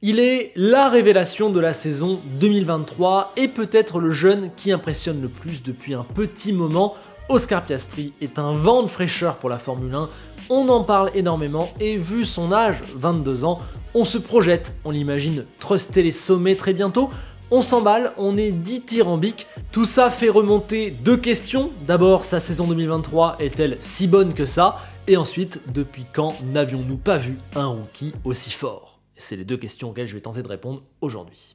Il est la révélation de la saison 2023 et peut-être le jeune qui impressionne le plus depuis un petit moment. Oscar Piastri est un vent de fraîcheur pour la Formule 1, on en parle énormément et vu son âge, 22 ans, on se projette, on l'imagine truster les sommets très bientôt. On s'emballe, on est dithyrambique, tout ça fait remonter deux questions. D'abord, sa saison 2023 est-elle si bonne que ça? Et ensuite, depuis quand n'avions-nous pas vu un rookie aussi fort? C'est les deux questions auxquelles je vais tenter de répondre aujourd'hui.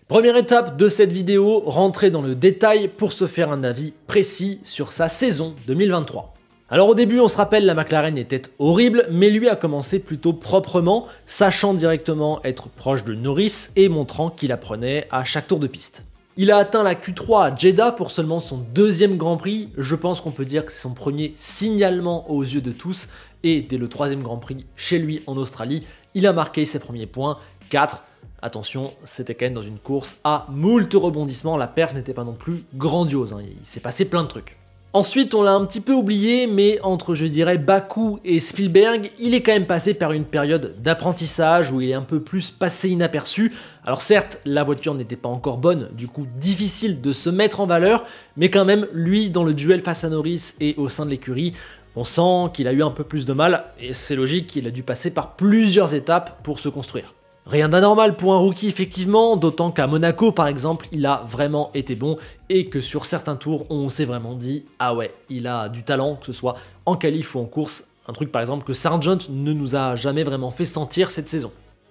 Première étape de cette vidéo, rentrer dans le détail pour se faire un avis précis sur sa saison 2023. Alors au début, on se rappelle, la McLaren était horrible, mais lui a commencé plutôt proprement, sachant directement être proche de Norris et montrant qu'il apprenait à chaque tour de piste. Il a atteint la Q3 à Jeddah pour seulement son deuxième Grand Prix, je pense qu'on peut dire que c'est son premier signalement aux yeux de tous, et dès le troisième Grand Prix chez lui en Australie, il a marqué ses premiers points, 4. Attention, c'était quand même dans une course à moult rebondissements, la perf n'était pas non plus grandiose, il s'est passé plein de trucs. Ensuite, on l'a un petit peu oublié, mais entre, je dirais, Bakou et Spielberg, il est quand même passé par une période d'apprentissage où il est un peu plus passé inaperçu. Alors certes, la voiture n'était pas encore bonne, du coup difficile de se mettre en valeur, mais quand même, lui, dans le duel face à Norris et au sein de l'écurie, on sent qu'il a eu un peu plus de mal, et c'est logique, il a dû passer par plusieurs étapes pour se construire. Rien d'anormal pour un rookie effectivement, d'autant qu'à Monaco par exemple, il a vraiment été bon et que sur certains tours, on s'est vraiment dit « Ah ouais, il a du talent, que ce soit en qualif ou en course », un truc par exemple que Sargent ne nous a jamais vraiment fait sentir cette saison.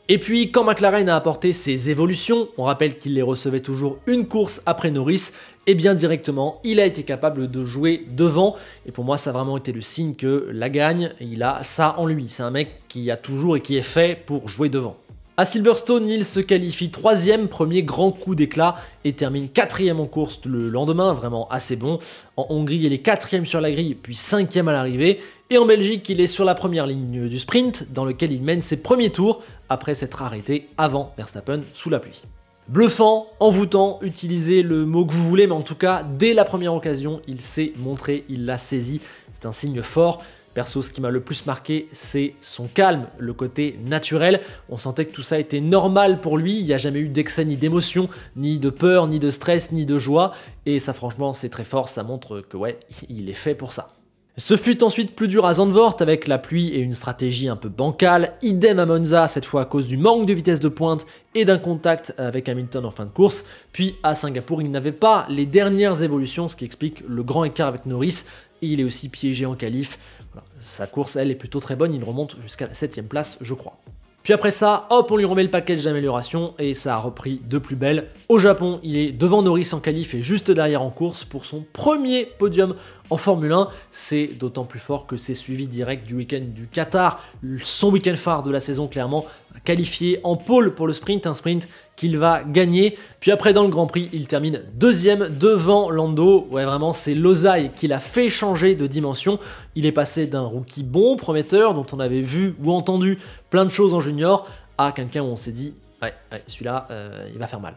Et puis quand McLaren a apporté ses évolutions, on rappelle qu'il les recevait toujours une course après Norris, et bien directement, il a été capable de jouer devant, et pour moi ça a vraiment été le signe que la gagne, il a ça en lui, c'est un mec qui a toujours et qui est fait pour jouer devant. À Silverstone, il se qualifie 3ème, premier grand coup d'éclat, et termine 4ème en course le lendemain, vraiment assez bon. En Hongrie, il est 4ème sur la grille, puis 5ème à l'arrivée. Et en Belgique, il est sur la première ligne du sprint, dans lequel il mène ses premiers tours, après s'être arrêté avant Verstappen sous la pluie. Bluffant, envoûtant, utilisez le mot que vous voulez, mais en tout cas, dès la première occasion, il s'est montré, il l'a saisi, c'est un signe fort. Perso, ce qui m'a le plus marqué, c'est son calme, le côté naturel. On sentait que tout ça était normal pour lui, il n'y a jamais eu d'excès ni d'émotion, ni de peur, ni de stress, ni de joie. Et ça, franchement, c'est très fort, ça montre que ouais, il est fait pour ça. Ce fut ensuite plus dur à Zandvoort avec la pluie et une stratégie un peu bancale, idem à Monza cette fois à cause du manque de vitesse de pointe et d'un contact avec Hamilton en fin de course, puis à Singapour il n'avait pas les dernières évolutions, ce qui explique le grand écart avec Norris, et il est aussi piégé en qualif. Voilà. Sa course elle est plutôt très bonne, il remonte jusqu'à la 7ème place je crois. Puis après ça, hop, on lui remet le package d'amélioration et ça a repris de plus belle. Au Japon, il est devant Norris en qualif et juste derrière en course pour son premier podium en Formule 1. C'est d'autant plus fort que c'est suivi direct du week-end du Qatar, son week-end phare de la saison clairement, qualifié en pole pour le sprint, un sprint qu'il va gagner. Puis après dans le Grand Prix, il termine 2ème devant Lando. Ouais vraiment, c'est l'oseille qui l'a fait changer de dimension. Il est passé d'un rookie bon, prometteur, dont on avait vu ou entendu plein de choses en junior, à quelqu'un où on s'est dit ouais celui-là il va faire mal.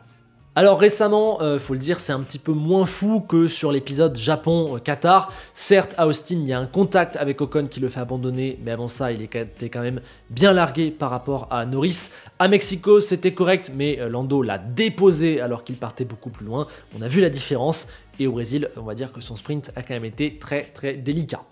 Alors récemment, faut le dire, c'est un petit peu moins fou que sur l'épisode Japon-Qatar. Certes, à Austin, il y a un contact avec Ocon qui le fait abandonner, mais avant ça, il était quand même bien largué par rapport à Norris. À Mexico, c'était correct, mais Lando l'a déposé alors qu'il partait beaucoup plus loin. On a vu la différence, et au Brésil, on va dire que son sprint a quand même été très très délicat.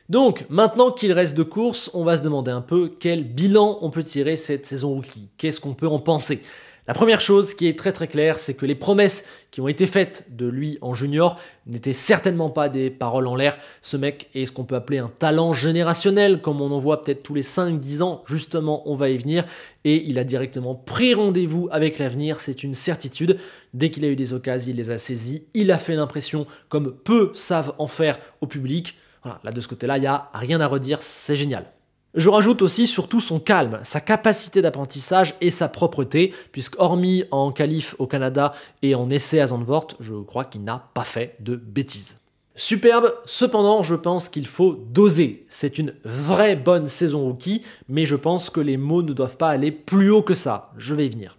Donc, maintenant qu'il reste de courses, on va se demander un peu quel bilan on peut tirer cette saison rookie. Qu'est-ce qu'on peut en penser ? La première chose qui est très très claire, c'est que les promesses qui ont été faites de lui en junior n'étaient certainement pas des paroles en l'air. Ce mec est ce qu'on peut appeler un talent générationnel, comme on en voit peut-être tous les 5-10 ans, justement on va y venir, et il a directement pris rendez-vous avec l'avenir, c'est une certitude. Dès qu'il a eu des occasions, il les a saisies, il a fait l'impression, comme peu savent en faire au public. Voilà, là de ce côté-là, il n'y a rien à redire, c'est génial. Je rajoute aussi surtout son calme, sa capacité d'apprentissage et sa propreté, puisque hormis en qualif au Canada et en essai à Zandvoort, je crois qu'il n'a pas fait de bêtises. Superbe, cependant je pense qu'il faut doser. C'est une vraie bonne saison rookie, mais je pense que les mots ne doivent pas aller plus haut que ça, je vais y venir.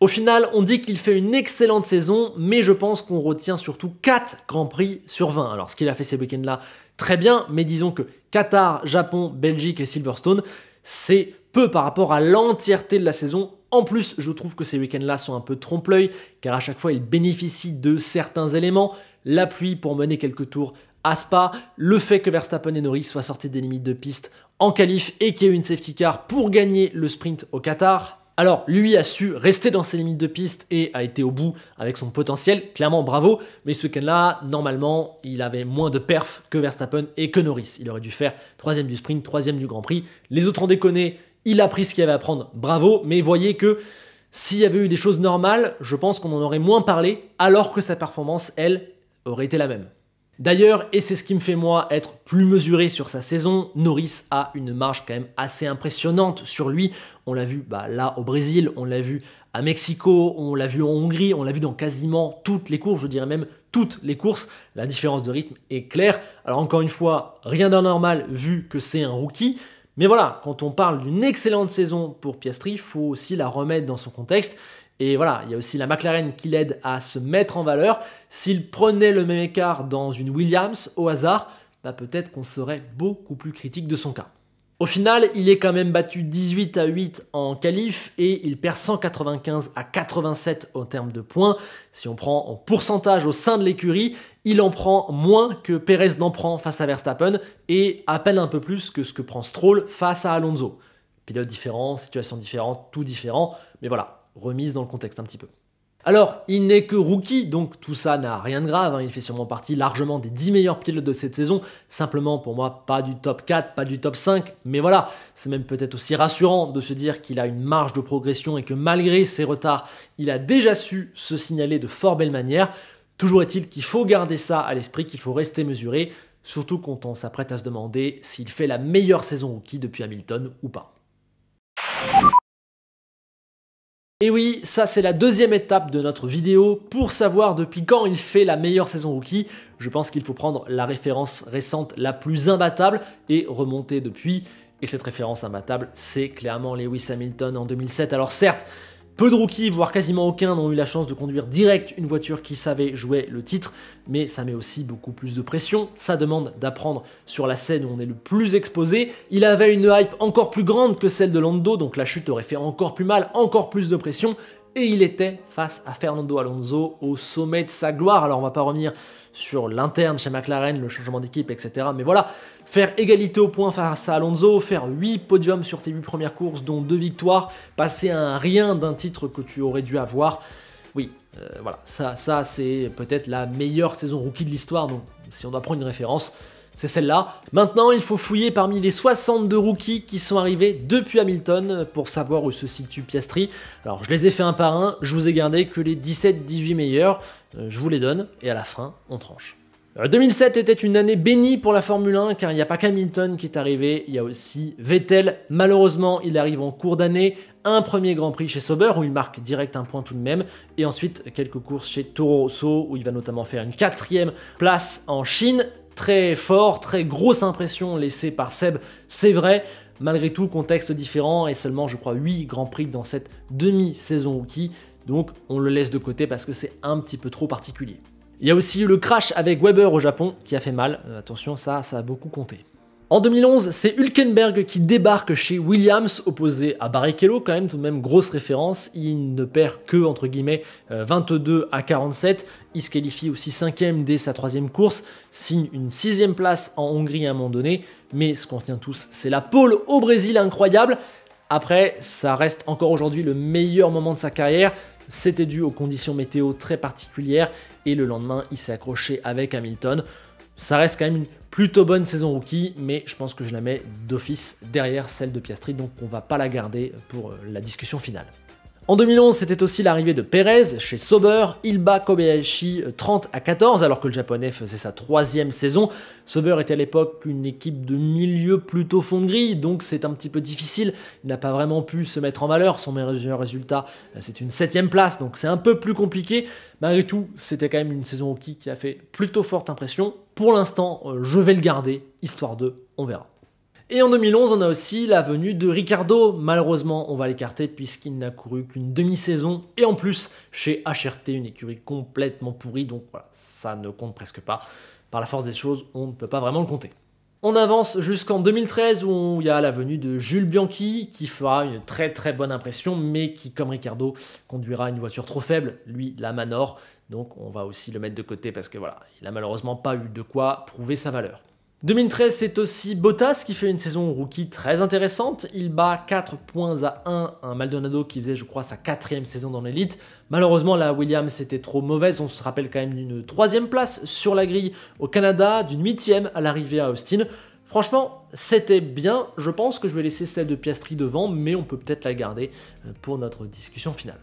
Au final, on dit qu'il fait une excellente saison, mais je pense qu'on retient surtout 4 Grands Prix sur 20. Alors ce qu'il a fait ces week-ends-là, très bien, mais disons que Qatar, Japon, Belgique et Silverstone, c'est peu par rapport à l'entièreté de la saison. En plus, je trouve que ces week-ends-là sont un peu trompe-l'œil, car à chaque fois, ils bénéficient de certains éléments. La pluie pour mener quelques tours à Spa, le fait que Verstappen et Norris soient sortis des limites de piste en qualif et qu'il y ait eu une safety car pour gagner le sprint au Qatar. Alors, lui a su rester dans ses limites de piste et a été au bout avec son potentiel, clairement bravo, mais ce week-end-là, normalement, il avait moins de perf que Verstappen et que Norris. Il aurait dû faire 3e du sprint, 3e du Grand Prix. Les autres ont déconné, il a pris ce qu'il y avait à prendre, bravo, mais voyez que s'il y avait eu des choses normales, je pense qu'on en aurait moins parlé, alors que sa performance, elle, aurait été la même. D'ailleurs, et c'est ce qui me fait moi être plus mesuré sur sa saison, Norris a une marge quand même assez impressionnante sur lui. On l'a vu là au Brésil, on l'a vu à Mexico, on l'a vu en Hongrie, on l'a vu dans quasiment toutes les courses, je dirais même toutes les courses. La différence de rythme est claire. Alors encore une fois, rien d'anormal vu que c'est un rookie. Mais voilà, quand on parle d'une excellente saison pour Piastri, il faut aussi la remettre dans son contexte. Et voilà, il y a aussi la McLaren qui l'aide à se mettre en valeur. S'il prenait le même écart dans une Williams au hasard, peut-être qu'on serait beaucoup plus critique de son cas. Au final, il est quand même battu 18-8 en qualif et il perd 195-87 en termes de points. Si on prend en pourcentage au sein de l'écurie, il en prend moins que Perez n'en prend face à Verstappen et à peine un peu plus que ce que prend Stroll face à Alonso. Pilote différent, situation différente, tout différent, mais voilà. Remise dans le contexte un petit peu. Alors, il n'est que rookie, donc tout ça n'a rien de grave, il fait sûrement partie largement des 10 meilleurs pilotes de cette saison, simplement pour moi pas du top 4, pas du top 5, mais voilà, c'est même peut-être aussi rassurant de se dire qu'il a une marge de progression et que malgré ses retards, il a déjà su se signaler de fort belle manière. Toujours est-il qu'il faut garder ça à l'esprit, qu'il faut rester mesuré, surtout quand on s'apprête à se demander s'il fait la meilleure saison rookie depuis Hamilton ou pas. Et oui, ça c'est la deuxième étape de notre vidéo. Pour savoir depuis quand il fait la meilleure saison rookie, je pense qu'il faut prendre la référence récente la plus imbattable et remonter depuis. Et cette référence imbattable, c'est clairement Lewis Hamilton en 2007. Alors certes, peu de rookies, voire quasiment aucun, n'ont eu la chance de conduire direct une voiture qui savait jouer le titre, mais ça met aussi beaucoup plus de pression, ça demande d'apprendre sur la scène où on est le plus exposé. Il avait une hype encore plus grande que celle de Lando, donc la chute aurait fait encore plus mal, encore plus de pression, et il était face à Fernando Alonso au sommet de sa gloire. Alors on va pas revenir sur l'interne chez McLaren, le changement d'équipe, etc. Mais voilà, faire égalité au point face à Alonso, faire 8 podiums sur tes 8 premières courses, dont 2 victoires, passer à un rien d'un titre que tu aurais dû avoir. Oui, voilà, ça c'est peut-être la meilleure saison rookie de l'histoire, donc si on doit prendre une référence, c'est celle-là. Maintenant, il faut fouiller parmi les 62 rookies qui sont arrivés depuis Hamilton pour savoir où se situe Piastri. Alors, je les ai fait un par un, je vous ai gardé que les 17-18 meilleurs, je vous les donne, et à la fin, on tranche. 2007 était une année bénie pour la Formule 1 car il n'y a pas qu'Hamilton qui est arrivé, il y a aussi Vettel. Malheureusement, il arrive en cours d'année, un premier Grand Prix chez Sauber où il marque direct un point tout de même, et ensuite quelques courses chez Toro Rosso où il va notamment faire une 4e place en Chine. Très fort, très grosse impression laissée par Seb, c'est vrai. Malgré tout, contexte différent et seulement, je crois, 8 Grands Prix dans cette demi-saison rookie. Donc, on le laisse de côté parce que c'est un petit peu trop particulier. Il y a aussi eu le crash avec Webber au Japon qui a fait mal. Attention, ça a beaucoup compté. En 2011, c'est Hülkenberg qui débarque chez Williams, opposé à Barrichello, quand même tout de même grosse référence. Il ne perd que, entre guillemets, 22-47. Il se qualifie aussi 5e dès sa 3e course, signe une 6e place en Hongrie à un moment donné. Mais ce qu'on retient tous, c'est la pole au Brésil incroyable. Après, ça reste encore aujourd'hui le meilleur moment de sa carrière. C'était dû aux conditions météo très particulières et le lendemain, il s'est accroché avec Hamilton. Ça reste quand même une plutôt bonne saison rookie, mais je pense que je la mets d'office derrière celle de Piastri, donc on va pas la garder pour la discussion finale. En 2011, c'était aussi l'arrivée de Perez chez Sauber. Il bat Kobayashi 30-14 alors que le japonais faisait sa 3e saison. Sauber était à l'époque une équipe de milieu plutôt fond de grille, donc c'est un petit peu difficile. Il n'a pas vraiment pu se mettre en valeur. Son meilleur résultat, c'est une 7e place, donc c'est un peu plus compliqué. Malgré tout, c'était quand même une saison rookie qui a fait plutôt forte impression. Pour l'instant, je vais le garder, histoire de, on verra. Et en 2011, on a aussi la venue de Ricciardo. Malheureusement, on va l'écarter puisqu'il n'a couru qu'une demi-saison. Et en plus, chez HRT, une écurie complètement pourrie. Donc voilà, ça ne compte presque pas. par la force des choses, on ne peut pas vraiment le compter. On avance jusqu'en 2013 où il y a la venue de Jules Bianchi qui fera une très bonne impression mais qui, comme Ricciardo, conduira une voiture trop faible, lui la Manor, donc on va aussi le mettre de côté parce que voilà, il n'a malheureusement pas eu de quoi prouver sa valeur. 2013, c'est aussi Bottas qui fait une saison rookie très intéressante. Il bat 4 points à 1 un Maldonado qui faisait, je crois, sa 4e saison dans l'élite. Malheureusement, la Williams était trop mauvaise. On se rappelle quand même d'une 3e place sur la grille au Canada, d'une 8e à l'arrivée à Austin. Franchement, c'était bien. Je pense que je vais laisser celle de Piastri devant, mais on peut peut-être la garder pour notre discussion finale.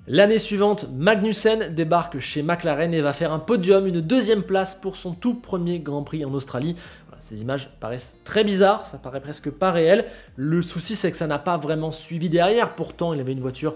L'année suivante, Magnussen débarque chez McLaren et va faire un podium, une 2e place pour son tout premier Grand Prix en Australie. Voilà, ces images paraissent très bizarres, ça paraît presque pas réel. Le souci, c'est que ça n'a pas vraiment suivi derrière. Pourtant, il avait une voiture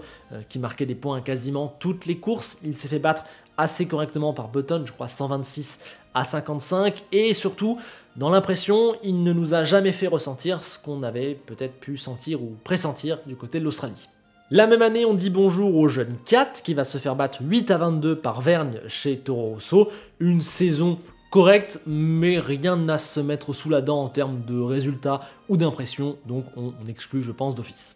qui marquait des points à quasiment toutes les courses. Il s'est fait battre assez correctement par Button, je crois 126 à 55. Et surtout, dans l'impression, il ne nous a jamais fait ressentir ce qu'on avait peut-être pu sentir ou pressentir du côté de l'Australie. La même année, on dit bonjour au jeune Cat qui va se faire battre 8 à 22 par Vergne chez Toro Rosso. Une saison correcte, mais rien à se mettre sous la dent en termes de résultats ou d'impression, donc on exclut, je pense, d'office.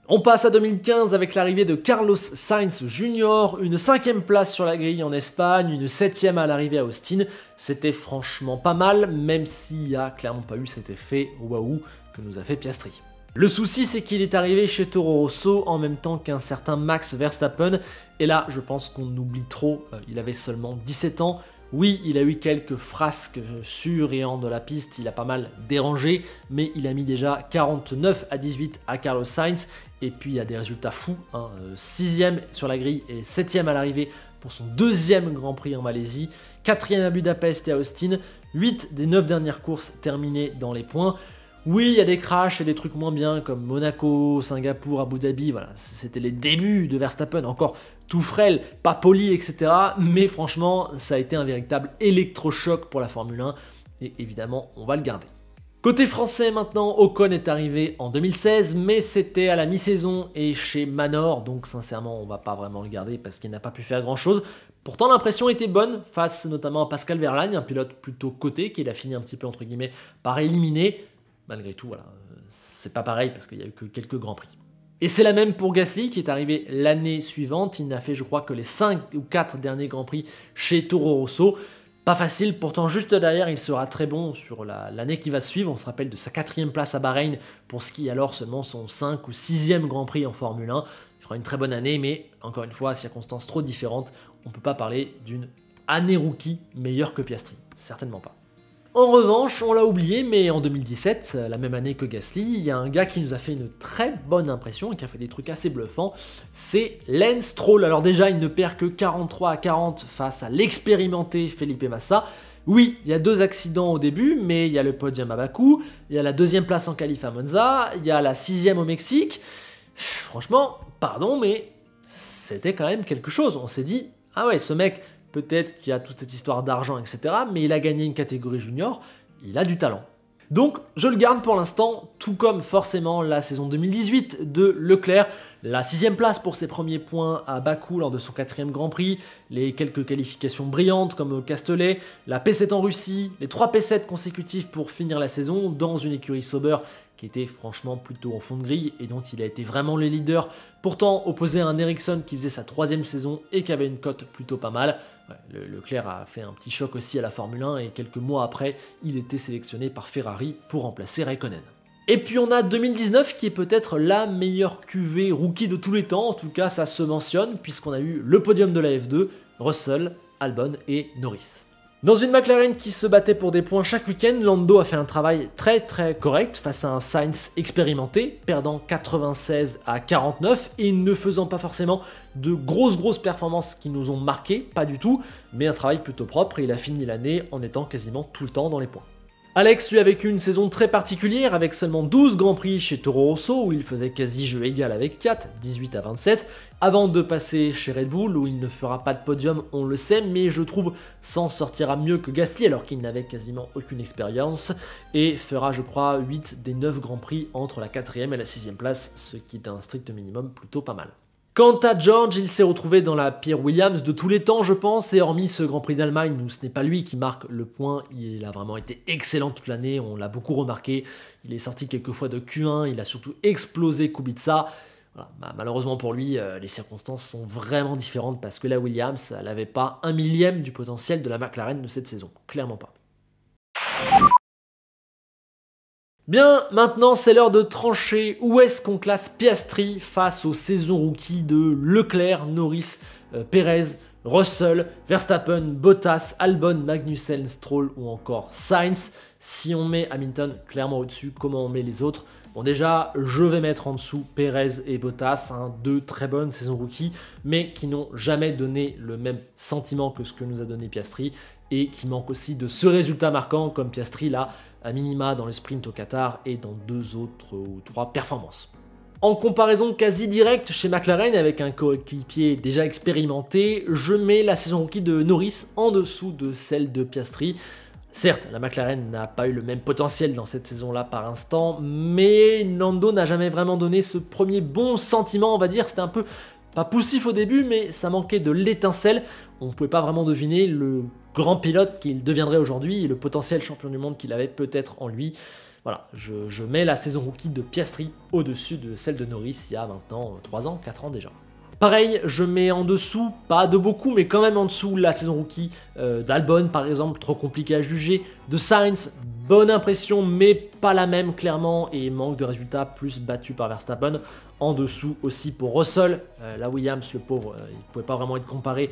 On passe à 2015 avec l'arrivée de Carlos Sainz Jr., une 5e place sur la grille en Espagne, une 7e à l'arrivée à Austin. C'était franchement pas mal, même s'il n'y a clairement pas eu cet effet waouh que nous a fait Piastri. Le souci, c'est qu'il est arrivé chez Toro Rosso en même temps qu'un certain Max Verstappen, et là, je pense qu'on oublie trop, il avait seulement 17 ans. Oui, il a eu quelques frasques sur et en de la piste, il a pas mal dérangé, mais il a mis déjà 49 à 18 à Carlos Sainz, et puis il y a des résultats fous, 6e sur la grille et 7e à l'arrivée pour son 2e Grand Prix en Malaisie, 4e à Budapest et à Austin, 8 des 9 dernières courses terminées dans les points. Oui, il y a des crashs et des trucs moins bien comme Monaco, Singapour, Abu Dhabi, voilà, c'était les débuts de Verstappen, encore tout frêle, pas poli, etc. Mais franchement, ça a été un véritable électrochoc pour la Formule 1 et évidemment, on va le garder. Côté français maintenant, Ocon est arrivé en 2016, mais c'était à la mi-saison et chez Manor, donc sincèrement, on va pas vraiment le garder parce qu'il n'a pas pu faire grand-chose. Pourtant, l'impression était bonne face notamment à Pascal Wehrlein, un pilote plutôt coté, qu'il a fini un petit peu, entre guillemets, par éliminer. Malgré tout, voilà, c'est pas pareil parce qu'il n'y a eu que quelques Grands Prix. Et c'est la même pour Gasly qui est arrivé l'année suivante. Il n'a fait, je crois, que les 5 ou 4 derniers Grands Prix chez Toro Rosso. Pas facile, pourtant juste derrière, il sera très bon sur l'année qui va suivre. On se rappelle de sa 4e place à Bahreïn pour ce qui est alors seulement son 5 ou 6e Grand Prix en Formule 1. Il fera une très bonne année, mais encore une fois, circonstances trop différentes. On ne peut pas parler d'une année rookie meilleure que Piastri. Certainement pas. En revanche, on l'a oublié, mais en 2017, la même année que Gasly, il y a un gars qui nous a fait une très bonne impression et qui a fait des trucs assez bluffants, c'est Lance Stroll. Alors déjà, il ne perd que 43 à 40 face à l'expérimenté Felipe Massa. Oui, il y a 2 accidents au début, mais il y a le podium à Bakou, il y a la 2e place en qualif à Monza, il y a la 6e au Mexique. Franchement, pardon, mais c'était quand même quelque chose. On s'est dit, ah ouais, ce mec... Peut-être qu'il y a toute cette histoire d'argent, etc. Mais il a gagné une catégorie junior, il a du talent. Donc, je le garde pour l'instant, tout comme forcément la saison 2018 de Leclerc. La 6e place pour ses premiers points à Bakou lors de son 4e Grand Prix, les quelques qualifications brillantes comme au Castellet, la P7 en Russie, les 3 P7 consécutifs pour finir la saison dans une écurie Sauber qui était franchement plutôt en fond de grille et dont il a été vraiment le leader. Pourtant, opposé à un Ericsson qui faisait sa 3e saison et qui avait une cote plutôt pas mal. Ouais, Leclerc a fait un petit choc aussi à la Formule 1 et quelques mois après, il était sélectionné par Ferrari pour remplacer Raikkonen. Et puis on a 2019 qui est peut-être la meilleure QV rookie de tous les temps, en tout cas ça se mentionne puisqu'on a eu le podium de la F2, Russell, Albon et Norris. Dans une McLaren qui se battait pour des points chaque week-end, Lando a fait un travail très correct face à un Sainz expérimenté, perdant 96 à 49 et ne faisant pas forcément de grosses performances qui nous ont marqué, pas du tout, mais un travail plutôt propre et il a fini l'année en étant quasiment tout le temps dans les points. Alex lui a vécu une saison très particulière avec seulement 12 Grands Prix chez Toro Rosso où il faisait quasi jeu égal avec 4, 18 à 27, avant de passer chez Red Bull où il ne fera pas de podium, on le sait, mais je trouve s'en sortira mieux que Gasly alors qu'il n'avait quasiment aucune expérience et fera je crois 8 des 9 Grands Prix entre la 4e et la 6e place, ce qui est un strict minimum plutôt pas mal. Quant à George, il s'est retrouvé dans la pire Williams de tous les temps, je pense, et hormis ce Grand Prix d'Allemagne où ce n'est pas lui qui marque le point, il a vraiment été excellent toute l'année, on l'a beaucoup remarqué, il est sorti quelques fois de Q1, il a surtout explosé Kubica. Voilà, malheureusement pour lui, les circonstances sont vraiment différentes parce que la Williams, elle n'avait pas un millième du potentiel de la McLaren de cette saison, clairement pas. Bien, maintenant c'est l'heure de trancher où est-ce qu'on classe Piastri face aux saisons rookies de Leclerc, Norris, Perez, Russell, Verstappen, Bottas, Albon, Magnussen, Stroll ou encore Sainz. Si on met Hamilton clairement au-dessus, comment on met les autres? Bon déjà, je vais mettre en dessous Perez et Bottas, hein, deux très bonnes saisons rookies, mais qui n'ont jamais donné le même sentiment que ce que nous a donné Piastri, et qui manquent aussi de ce résultat marquant comme Piastri là, à minima dans le sprint au Qatar et dans 2 autres ou 3 performances. En comparaison quasi directe chez McLaren avec un coéquipier déjà expérimenté, je mets la saison rookie de Norris en dessous de celle de Piastri. Certes, la McLaren n'a pas eu le même potentiel dans cette saison-là par instant, mais Nando n'a jamais vraiment donné ce premier bon sentiment, on va dire. C'était un peu, pas poussif au début, mais ça manquait de l'étincelle. On ne pouvait pas vraiment deviner le grand pilote qu'il deviendrait aujourd'hui et le potentiel champion du monde qu'il avait peut-être en lui. Voilà, je mets la saison rookie de Piastri au-dessus de celle de Norris il y a maintenant 3 ans, 4 ans déjà. Pareil, je mets en dessous, pas de beaucoup, mais quand même en dessous la saison rookie d'Albon par exemple, trop compliqué à juger, de Sainz, bonne impression mais pas la même clairement et manque de résultats plus battu par Verstappen. En dessous aussi pour Russell, la Williams le pauvre, il ne pouvait pas vraiment être comparé.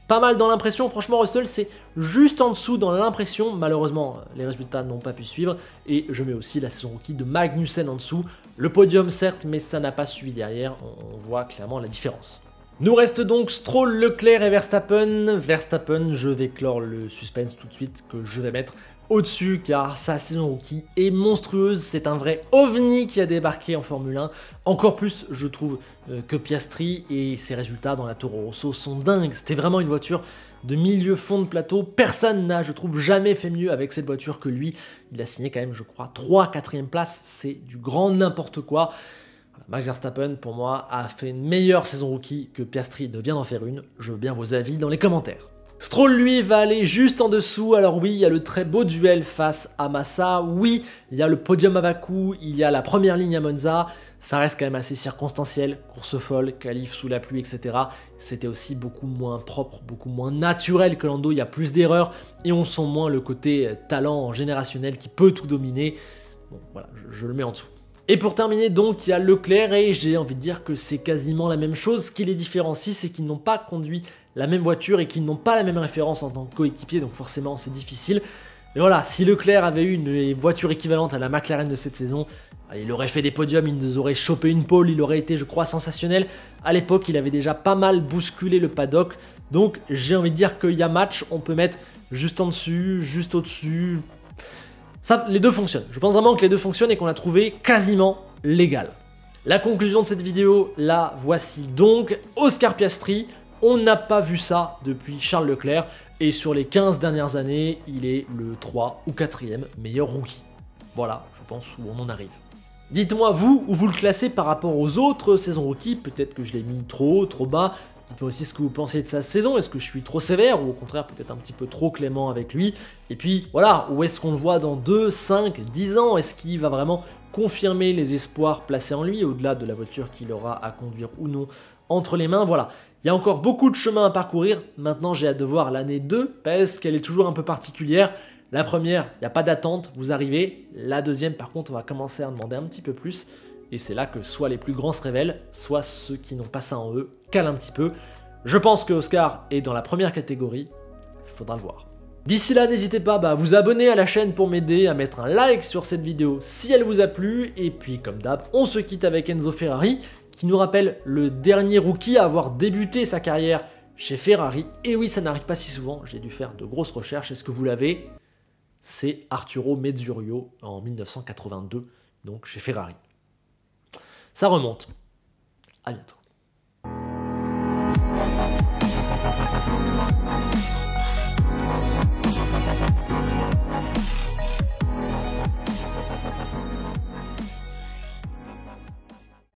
Pas mal dans l'impression, franchement Russell c'est juste en dessous dans l'impression, malheureusement les résultats n'ont pas pu suivre, et je mets aussi la saison rookie de Magnussen en dessous, le podium certes mais ça n'a pas suivi derrière, on voit clairement la différence. Nous reste donc Stroll, Leclerc et Verstappen. Verstappen, je vais clore le suspense tout de suite que je vais mettre au-dessus car sa saison rookie est monstrueuse, c'est un vrai ovni qui a débarqué en Formule 1. Encore plus je trouve que Piastri, et ses résultats dans la Toro Rosso sont dingues. C'était vraiment une voiture de milieu fond de plateau, personne n'a je trouve jamais fait mieux avec cette voiture que lui. Il a signé quand même je crois 3/4e place, c'est du grand n'importe quoi. Max Verstappen, pour moi, a fait une meilleure saison rookie que Piastri ne vient d'en faire une. Je veux bien vos avis dans les commentaires. Stroll, lui, va aller juste en dessous. Alors oui, il y a le très beau duel face à Massa. Oui, il y a le podium à Bakou. Il y a la première ligne à Monza. Ça reste quand même assez circonstanciel. Course folle, qualif sous la pluie, etc. C'était aussi beaucoup moins propre, beaucoup moins naturel que Lando. Il y a plus d'erreurs et on sent moins le côté talent générationnel qui peut tout dominer. Bon, voilà, je le mets en dessous. Et pour terminer donc, il y a Leclerc et j'ai envie de dire que c'est quasiment la même chose. Ce qui les différencie, c'est qu'ils n'ont pas conduit la même voiture et qu'ils n'ont pas la même référence en tant que coéquipier, donc forcément c'est difficile. Mais voilà, si Leclerc avait eu une voiture équivalente à la McLaren de cette saison, il aurait fait des podiums, il nous aurait chopé une pole, il aurait été je crois sensationnel. À l'époque, il avait déjà pas mal bousculé le paddock, donc j'ai envie de dire qu'il y a match, on peut mettre juste en dessus, juste au-dessus. Ça, les deux fonctionnent. Je pense vraiment que les deux fonctionnent et qu'on a trouvé quasiment légal. La conclusion de cette vidéo, la voici donc. Oscar Piastri, on n'a pas vu ça depuis Charles Leclerc. Et sur les 15 dernières années, il est le 3 ou 4e meilleur rookie. Voilà, je pense où on en arrive. Dites-moi vous, où vous le classez par rapport aux autres saisons rookies. Peut-être que je l'ai mis trop haut, trop bas. Dites-moi aussi ce que vous pensez de sa saison, est-ce que je suis trop sévère ou au contraire peut-être un petit peu trop clément avec lui. Et puis voilà, où est-ce qu'on le voit dans 2, 5, 10 ans? Est-ce qu'il va vraiment confirmer les espoirs placés en lui au-delà de la voiture qu'il aura à conduire ou non entre les mains? Voilà, il y a encore beaucoup de chemin à parcourir. Maintenant j'ai hâte de voir l'année 2 parce qu'elle est toujours un peu particulière. La première, il n'y a pas d'attente, vous arrivez. La deuxième par contre, on va commencer à en demander un petit peu plus. Et c'est là que soit les plus grands se révèlent, soit ceux qui n'ont pas ça en eux calent un petit peu. Je pense que Oscar est dans la première catégorie, il faudra le voir. D'ici là, n'hésitez pas à vous abonner à la chaîne pour m'aider, à mettre un like sur cette vidéo si elle vous a plu. Et puis comme d'hab, on se quitte avec Enzo Ferrari, qui nous rappelle le dernier rookie à avoir débuté sa carrière chez Ferrari. Et oui, ça n'arrive pas si souvent, j'ai dû faire de grosses recherches. Est-ce que vous l'avez? C'est Arturo Merzario en 1982, donc chez Ferrari. Ça remonte. À bientôt.